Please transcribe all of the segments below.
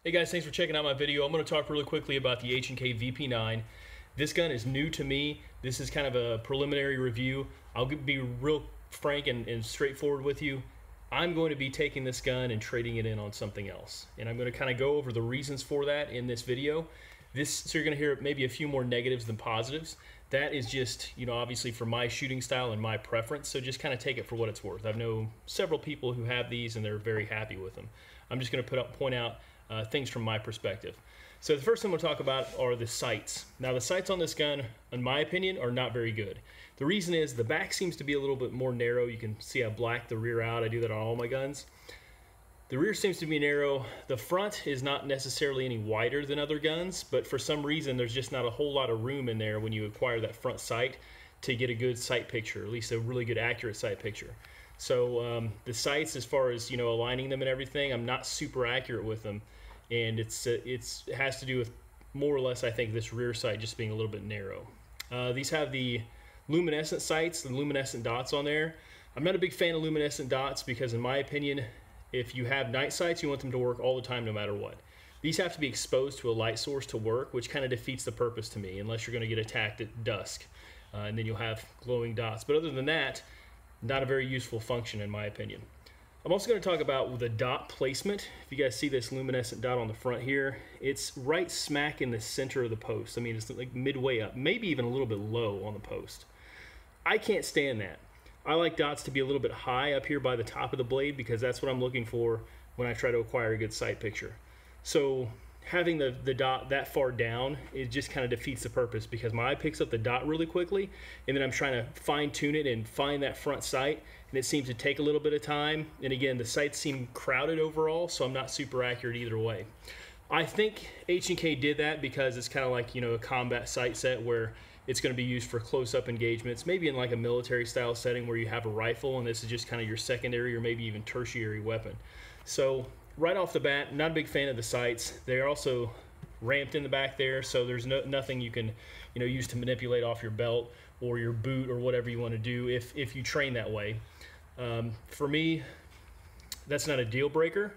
Hey guys, thanks for checking out my video. I'm going to talk really quickly about the H&K VP9. This gun is new to me. This is kind of a preliminary review. I'll be real frank and straightforward with you. I'm going to be taking this gun and trading it in on something else. And I'm going to kind of go over the reasons for that in this video. So you're going to hear maybe a few more negatives than positives. That is just, obviously for my shooting style and my preference. So just kind of take it for what it's worth. I've known several people who have these and they're very happy with them. I'm just going to point out things from my perspective. So the first thing we'll talk about are the sights. Now the sights on this gun, in my opinion, are not very good. The reason is the back seems to be a little bit more narrow. You can see I blacked the rear out. I do that on all my guns. The rear seems to be narrow. The front is not necessarily any wider than other guns, but for some reason there's just not a whole lot of room in there when you acquire that front sight to get a good sight picture, at least a really good accurate sight picture. So the sights, as far as aligning them and everything, I'm not super accurate with them, and it has to do with more or less, I think, this rear sight just being a little bit narrow. These have the luminescent sights, the luminescent dots on there. I'm not a big fan of luminescent dots because, in my opinion, if you have night sights, you want them to work all the time no matter what. These have to be exposed to a light source to work, which kind of defeats the purpose to me, unless you're going to get attacked at dusk, and then you'll have glowing dots. But other than that, not a very useful function in my opinion. I'm also going to talk about the dot placement. If you guys see this luminescent dot on the front here, it's right smack in the center of the post. I mean, it's like midway up, maybe even a little bit low on the post. I can't stand that. I like dots to be a little bit high up here by the top of the blade because that's what I'm looking for when I try to acquire a good sight picture. So having the dot that far down, it just kind of defeats the purpose because my eye picks up the dot really quickly, and then I'm trying to fine tune it and find that front sight, and it seems to take a little bit of time. And again, the sights seem crowded overall, so I'm not super accurate either way. I think H&K did that because it's kind of like a combat sight set where it's going to be used for close-up engagements, maybe in like a military style setting where you have a rifle and this is just kind of your secondary or maybe even tertiary weapon. So right off the bat, not a big fan of the sights. They're also ramped in the back there, so there's nothing you can use to manipulate off your belt or your boot or whatever you want to do if you train that way. For me, that's not a deal breaker,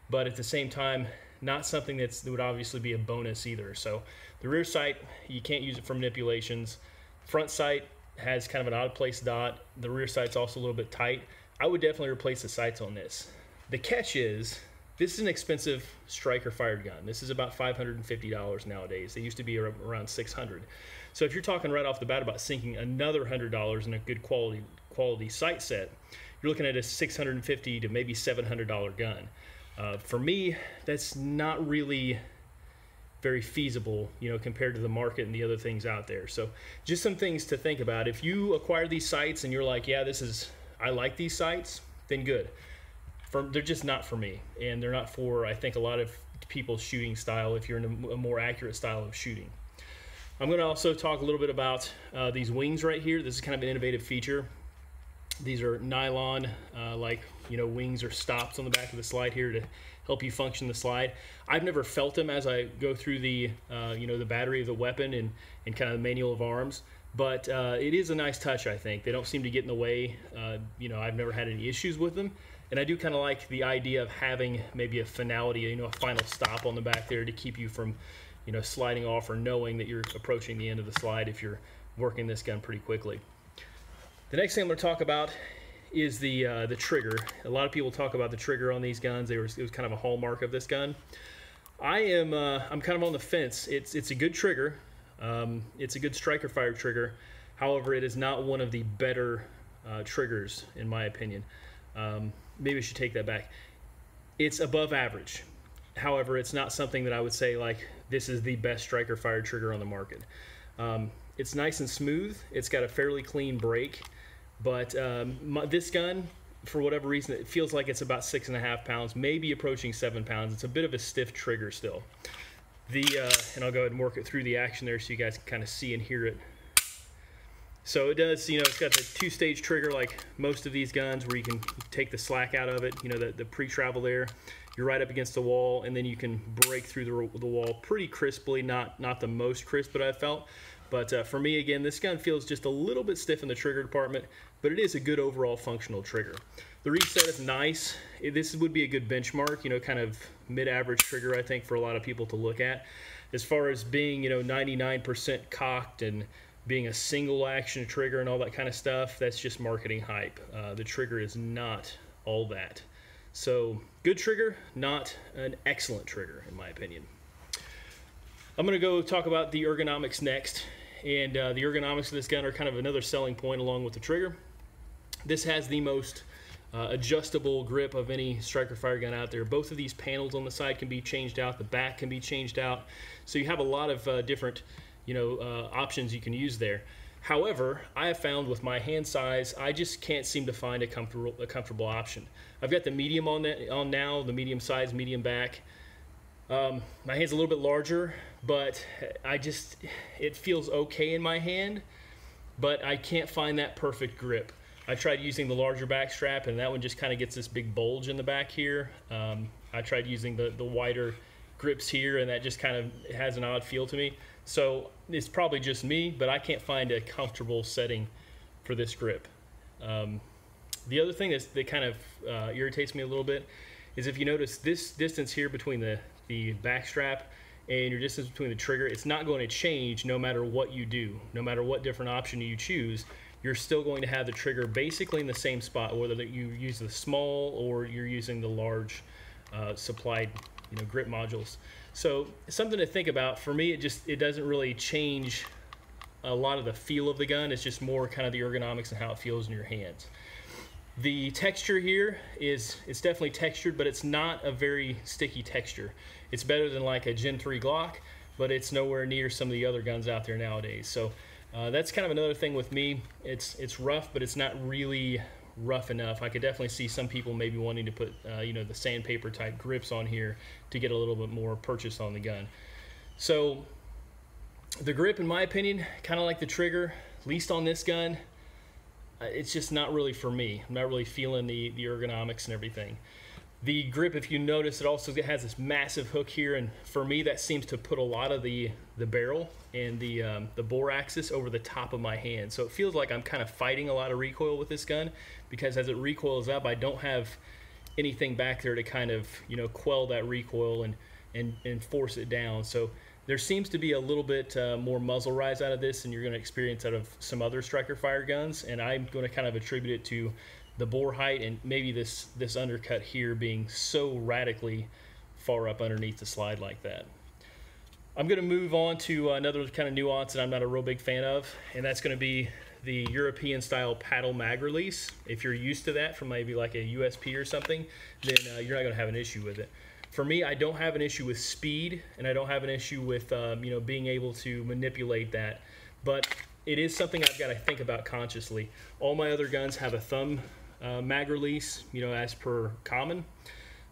but at the same time, not something that would obviously be a bonus either. So the rear sight, you can't use it for manipulations. Front sight has kind of an odd place dot. The rear sight's also a little bit tight. I would definitely replace the sights on this. The catch is, this is an expensive striker fired gun. This is about $550 nowadays. They used to be around $600. So if you're talking right off the bat about sinking another $100 in a good quality sight set, you're looking at a $650 to maybe $700 gun. For me, that's not really very feasible, compared to the market and the other things out there. So just some things to think about. If you acquire these sights and you're like, yeah, I like these sights, then good. They're just not for me, and they're not for, I think, a lot of people's shooting style if you're in a more accurate style of shooting. I'm going to also talk a little bit about these wings right here. This is kind of an innovative feature. These are nylon, wings or stops on the back of the slide here to help you function the slide. I've never felt them as I go through the battery of the weapon and kind of the manual of arms, but it is a nice touch, I think. They don't seem to get in the way. I've never had any issues with them. And I do kind of like the idea of having maybe a finality, a final stop on the back there to keep you from, sliding off or knowing that you're approaching the end of the slide if you're working this gun pretty quickly. The next thing I'm going to talk about is the trigger. A lot of people talk about the trigger on these guns. It was kind of a hallmark of this gun. I'm kind of on the fence. It's a good trigger. It's a good striker fired trigger. However, it is not one of the better triggers in my opinion. Maybe I should take that back. It's above average. However, it's not something that I would say like this is the best striker fired trigger on the market. It's nice and smooth. It's got a fairly clean break, but this gun, for whatever reason, it feels like it's about 6.5 pounds, maybe approaching 7 pounds. It's a bit of a stiff trigger still. And I'll go ahead and work it through the action there so you guys can kind of see and hear it. So it does, it's got the two-stage trigger like most of these guns where you can take the slack out of it, the pre-travel there. You're right up against the wall, and then you can break through the wall pretty crisply, not the most crisp that I've felt. But for me, again, this gun feels just a little bit stiff in the trigger department, but it is a good overall functional trigger. The reset is nice. This would be a good benchmark, you know, kind of mid-average trigger, I think, for a lot of people to look at. As far as being, you know, 99% cocked and being a single action trigger and all that kind of stuff, that's just marketing hype. The trigger is not all that. So good trigger, not an excellent trigger in my opinion. I'm going to go talk about the ergonomics next, and the ergonomics of this gun are kind of another selling point along with the trigger. This has the most adjustable grip of any striker fire gun out there. Both of these panels on the side can be changed out, the back can be changed out, so you have a lot of different, you know, options you can use there. However, I have found with my hand size, I just can't seem to find a comfortable option. I've got the medium on now, the medium size, medium back. My hand's a little bit larger, but it feels okay in my hand, but I can't find that perfect grip. I tried using the larger back strap, and that one just kind of gets this big bulge in the back here. I tried using the wider grips here, and that just kind of has an odd feel to me. So it's probably just me, but I can't find a comfortable setting for this grip. The other thing that kind of irritates me a little bit is if you notice this distance here between the back strap and your distance between the trigger, it's not going to change no matter what you do. No matter what different option you choose, you're still going to have the trigger basically in the same spot, whether you use the small or you're using the large supplied, you know, grip modules. So something to think about. For me, it doesn't really change a lot of the feel of the gun. It's just more kind of the ergonomics and how it feels in your hands. The texture here it's definitely textured, but it's not a very sticky texture. It's better than like a Gen 3 Glock, but it's nowhere near some of the other guns out there nowadays. So that's kind of another thing with me. It's rough, but it's not really rough enough. I could definitely see some people maybe wanting to put you know, the sandpaper type grips on here to get a little bit more purchase on the gun. So the grip, in my opinion, kind of like the trigger, at least on this gun, it's just not really for me. I'm not really feeling the ergonomics and everything. The grip, if you notice, it also has this massive hook here, and for me that seems to put a lot of the barrel and the bore axis over the top of my hand. So it feels like I'm kind of fighting a lot of recoil with this gun, because as it recoils up, I don't have anything back there to kind of, you know, quell that recoil and force it down. So there seems to be a little bit more muzzle rise out of this than you're going to experience out of some other striker fire guns, and I'm going to kind of attribute it to the bore height and maybe this undercut here being so radically far up underneath the slide like that. I'm going to move on to another kind of nuance that I'm not a real big fan of, and that's going to be the European style paddle mag release. If you're used to that from maybe like a USP or something, then you're not going to have an issue with it. For me, I don't have an issue with speed, and I don't have an issue with you know, being able to manipulate that, but it is something I've got to think about consciously. All my other guns have a thumb mag release, you know, as per common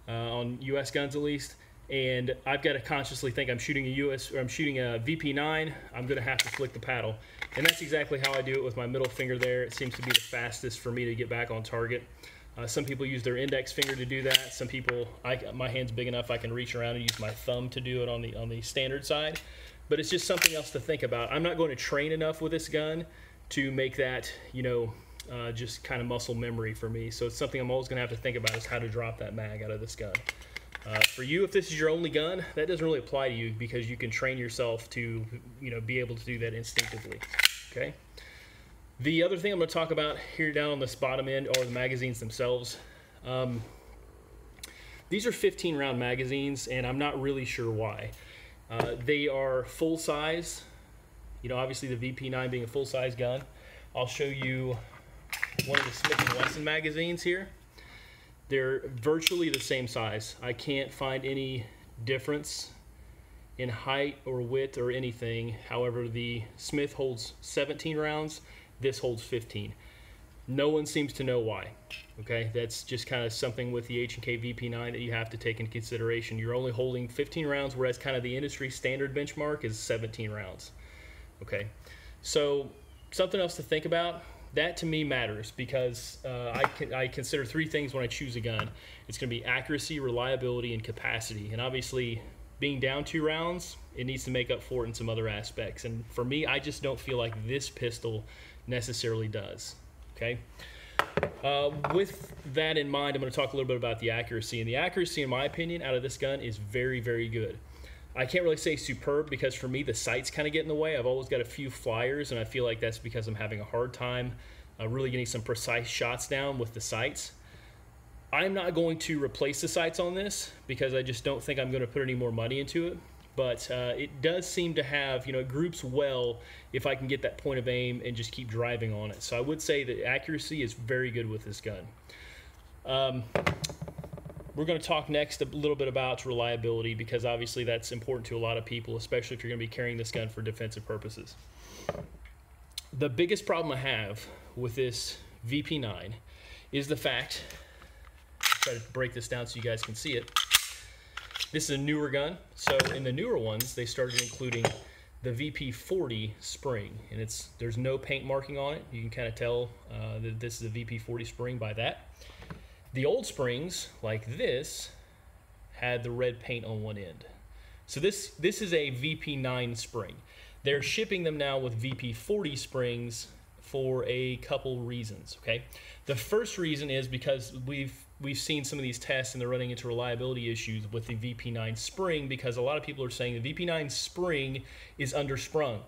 on US guns at least, and I've got to consciously think I'm shooting a VP9, I'm going to have to flick the paddle, and that's exactly how I do it with my middle finger there. It seems to be the fastest for me to get back on target. Some people use their index finger to do that. Some people, my hand's big enough I can reach around and use my thumb to do it on the standard side. But it's just something else to think about. I'm not going to train enough with this gun to make that, you know, just kind of muscle memory for me. So it's something I'm always going to have to think about, is how to drop that mag out of this gun. For you, if this is your only gun, that doesn't really apply to you, because you can train yourself to, you know, be able to do that instinctively. Okay. The other thing I'm going to talk about here down on this bottom end are the magazines themselves. These are 15 round magazines, and I'm not really sure why. They are full size, you know, obviously the VP9 being a full size gun. I'll show you one of the Smith & Wesson magazines here. They're virtually the same size. I can't find any difference in height or width or anything. However, the Smith holds 17 rounds. This holds 15. No one seems to know why. Okay, that's just kind of something with the H&K VP9 that you have to take into consideration. You're only holding 15 rounds, whereas kind of the industry standard benchmark is 17 rounds. Okay, so something else to think about. That to me matters, because I consider three things when I choose a gun. It's going to be accuracy, reliability, and capacity. And obviously, being down 2 rounds, it needs to make up for it in some other aspects. And for me, I just don't feel like this pistol necessarily does. Okay, With that in mind, I'm going to talk a little bit about the accuracy. And the accuracy, in my opinion, out of this gun is very, very good. I can't really say superb because for me, the sights kind of get in the way. I've always got a few flyers, and I feel like that's because I'm having a hard time really getting some precise shots down with the sights. I'm not going to replace the sights on this because I just don't think I'm going to put any more money into it. But it does seem to have, it groups well if I can get that point of aim and just keep driving on it. So I would say that accuracy is very good with this gun. We're going to talk next a little bit about reliability because obviously that's important to a lot of people, especially if you're going to be carrying this gun for defensive purposes. The biggest problem I have with this VP9 is the fact, try to break this down so you guys can see it. This is a newer gun, so in the newer ones, they started including the VP40 spring, and there's no paint marking on it. You can kind of tell that this is a VP40 spring by that. The old springs, like this, had the red paint on one end. So this is a VP9 spring. They're shipping them now with VP40 springs for a couple reasons, okay? The first reason is because we've seen some of these tests and they're running into reliability issues with the VP9 spring because a lot of people are saying the VP9 spring is undersprung.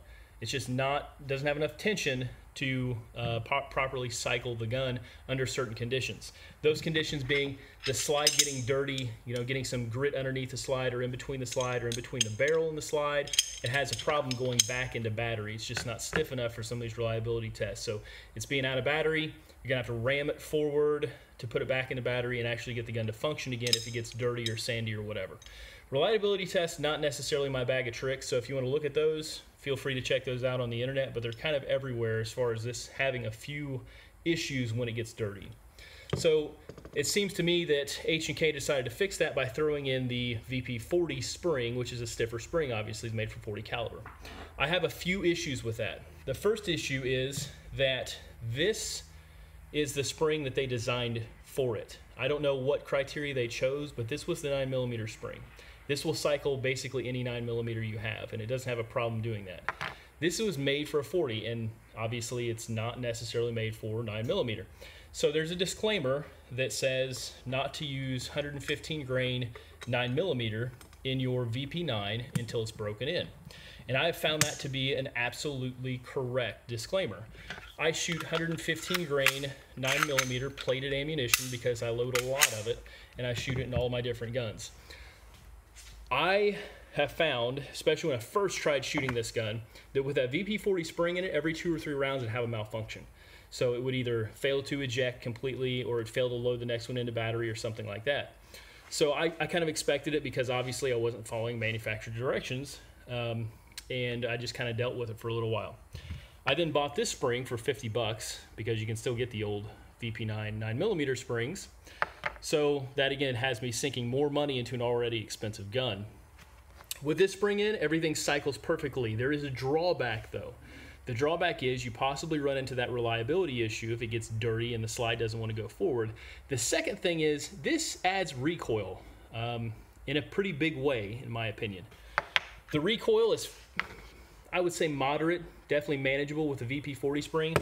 It's just doesn't have enough tension to properly cycle the gun under certain conditions. Those conditions being the slide getting dirty, getting some grit underneath the slide or in between the slide or in between the barrel and the slide. It has a problem going back into battery. It's just not stiff enough for some of these reliability tests. So it's being out of battery. You're gonna have to ram it forward to put it back into battery and actually get the gun to function again if it gets dirty or sandy or whatever. Reliability tests, not necessarily my bag of tricks, so if you want to look at those, feel free to check those out on the internet, but they're kind of everywhere as far as this having a few issues when it gets dirty. So it seems to me that H&K decided to fix that by throwing in the VP40 spring, which is a stiffer spring, obviously, is made for .40 caliber. I have a few issues with that. The first issue is that this is the spring that they designed for it. I don't know what criteria they chose, but this was the 9mm spring. This will cycle basically any 9mm you have, and it doesn't have a problem doing that. This was made for a 40, and obviously it's not necessarily made for 9mm. So there's a disclaimer that says not to use 115 grain 9mm in your VP9 until it's broken in. And I have found that to be an absolutely correct disclaimer. I shoot 115 grain 9mm plated ammunition because I load a lot of it, and I shoot it in all my different guns. I have found, especially when I first tried shooting this gun, that with that VP40 spring in it, every 2 or 3 rounds it'd have a malfunction. So it would either fail to eject completely or it'd fail to load the next one into battery or something like that. So I kind of expected it because obviously I wasn't following manufacturer directions, and I just kind of dealt with it for a little while. I then bought this spring for 50 bucks because you can still get the old VP9 9mm springs. So that again has me sinking more money into an already expensive gun. With this spring in, everything cycles perfectly. There is a drawback though. The drawback is you possibly run into that reliability issue if it gets dirty and the slide doesn't want to go forward. The second thing is this adds recoil in a pretty big way, in my opinion. The recoil is, I would say, moderate, definitely manageable with the VP40 spring.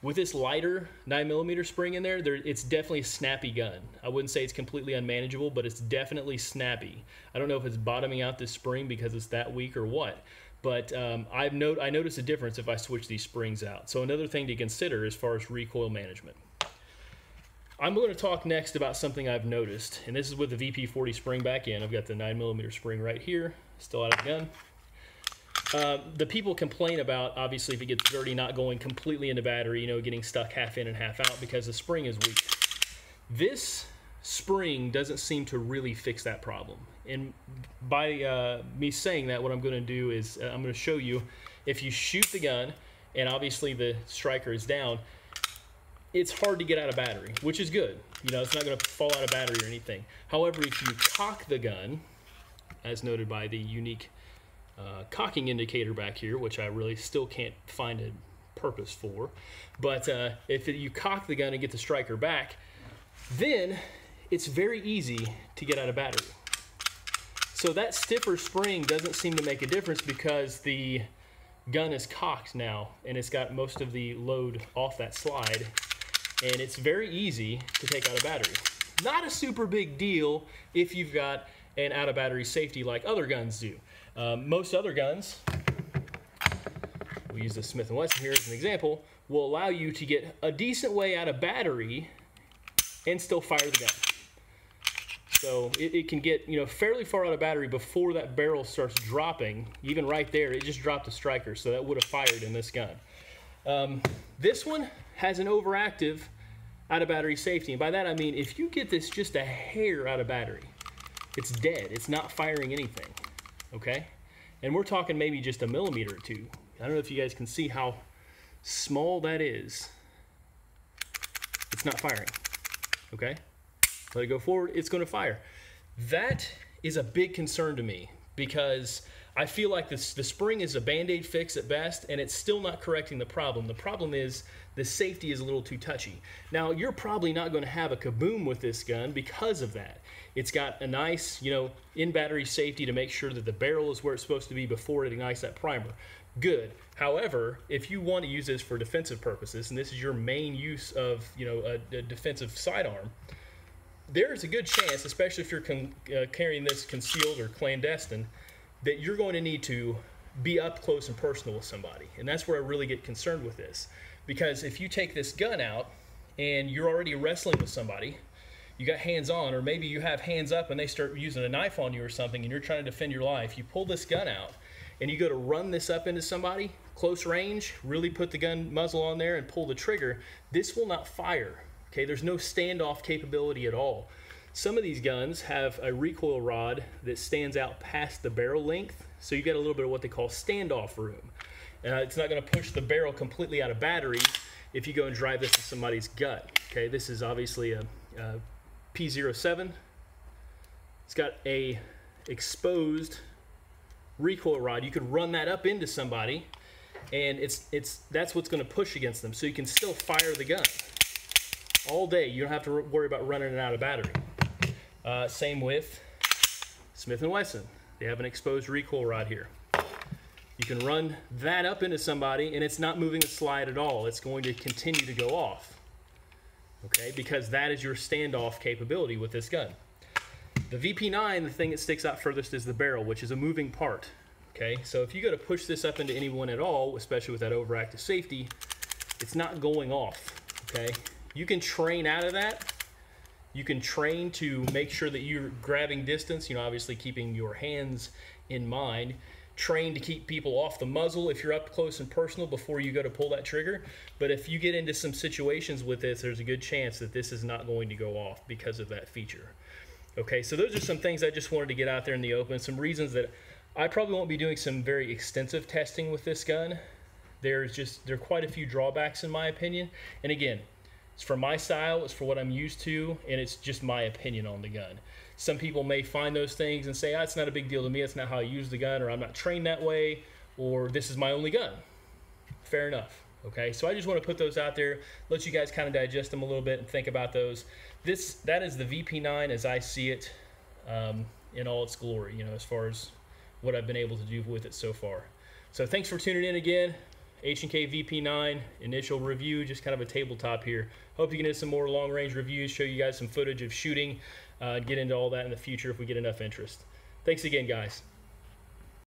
With this lighter 9mm spring in there, it's definitely a snappy gun. I wouldn't say it's completely unmanageable, but it's definitely snappy. I don't know if it's bottoming out this spring because it's that weak or what, but I notice a difference if I switch these springs out. So another thing to consider as far as recoil management. I'm going to talk next about something I've noticed, and this is with the VP40 spring back in. I've got the 9mm spring right here, still out of the gun. The people complain about, obviously, if it gets dirty, not going completely into battery, getting stuck half in and half out because the spring is weak. This spring doesn't seem to really fix that problem. And by me saying that, what I'm going to do is I'm going to show you if you shoot the gun and obviously the striker is down, it's hard to get out of battery, which is good. It's not going to fall out of battery or anything. However, if you cock the gun, as noted by the unique cocking indicator back here, which I really still can't find a purpose for, but if you cock the gun and get the striker back, then it's very easy to get out of battery. So that stiffer spring doesn't seem to make a difference because the gun is cocked now and it's got most of the load off that slide. and it's very easy to take out a battery. Not a super big deal if you've got an out of battery safety like other guns do. Most other guns, we use the Smith & Wesson here as an example, will allow you to get a decent way out of battery and still fire the gun. So it can get, you know, fairly far out of battery before that barrel starts dropping. Even right there, it just dropped a striker, so that would have fired in this gun. This one has an overactive out of battery safety, and by that I mean if you get this just a hair out of battery, it's dead. It's not firing anything, okay? And we're talking maybe just a millimeter or two. I don't know if you guys can see how small that is. It's not firing, okay? Let it go forward, it's going to fire. That is a big concern to me because I feel like the spring is a Band-Aid fix at best, and it's still not correcting the problem. The problem is the safety is a little too touchy. Now, you're probably not going to have a kaboom with this gun because of that. It's got a nice, you know, in-battery safety to make sure that the barrel is where it's supposed to be before it ignites that primer. Good. However, if you want to use this for defensive purposes, and this is your main use of, you know, a defensive sidearm, there is a good chance, especially if you're carrying this concealed or clandestine, that you're going to need to be up close and personal with somebody. And that's where I really get concerned with this. Because if you take this gun out and you're already wrestling with somebody, you got hands on, or maybe you have hands up and they start using a knife on you or something and you're trying to defend your life, you pull this gun out and you go to run this up into somebody, close range, really put the gun muzzle on there and pull the trigger, this will not fire. Okay, there's no standoff capability at all. Some of these guns have a recoil rod that stands out past the barrel length, so you get a little bit of what they call standoff room. It's not going to push the barrel completely out of battery if you go and drive this in somebody's gut. Okay, this is obviously a P07. It's got a exposed recoil rod. You could run that up into somebody, and that's what's going to push against them, so you can still fire the gun all day. You don't have to worry about running it out of battery. Same with Smith & Wesson. They have an exposed recoil rod here. You can run that up into somebody and it's not moving the slide at all. It's going to continue to go off, okay, because that is your standoff capability with this gun. The VP9, the thing that sticks out furthest is the barrel, which is a moving part, okay? So if you go to push this up into anyone at all, especially with that overactive safety, it's not going off, okay? You can train out of that. You can train to make sure that you're grabbing distance, you know, obviously keeping your hands in mind. Train to keep people off the muzzle if you're up close and personal before you go to pull that trigger. But if you get into some situations with this, there's a good chance that this is not going to go off because of that feature. Okay, so those are some things I just wanted to get out there in the open, some reasons that I probably won't be doing some very extensive testing with this gun. There are quite a few drawbacks in my opinion. And again, it's for my style, it's for what I'm used to, and it's just my opinion on the gun. Some people may find those things and say, it's not a big deal to me, it's not how I use the gun, or I'm not trained that way, or this is my only gun. Fair enough, okay? So I just want to put those out there, let you guys kind of digest them a little bit and think about those. That is the VP9 as I see it in all its glory, you know, as far as what I've been able to do with it so far. So thanks for tuning in again. H&K VP9 initial review, just kind of a tabletop here. Hope you can get some more long-range reviews, show you guys some footage of shooting, get into all that in the future if we get enough interest. Thanks again, guys.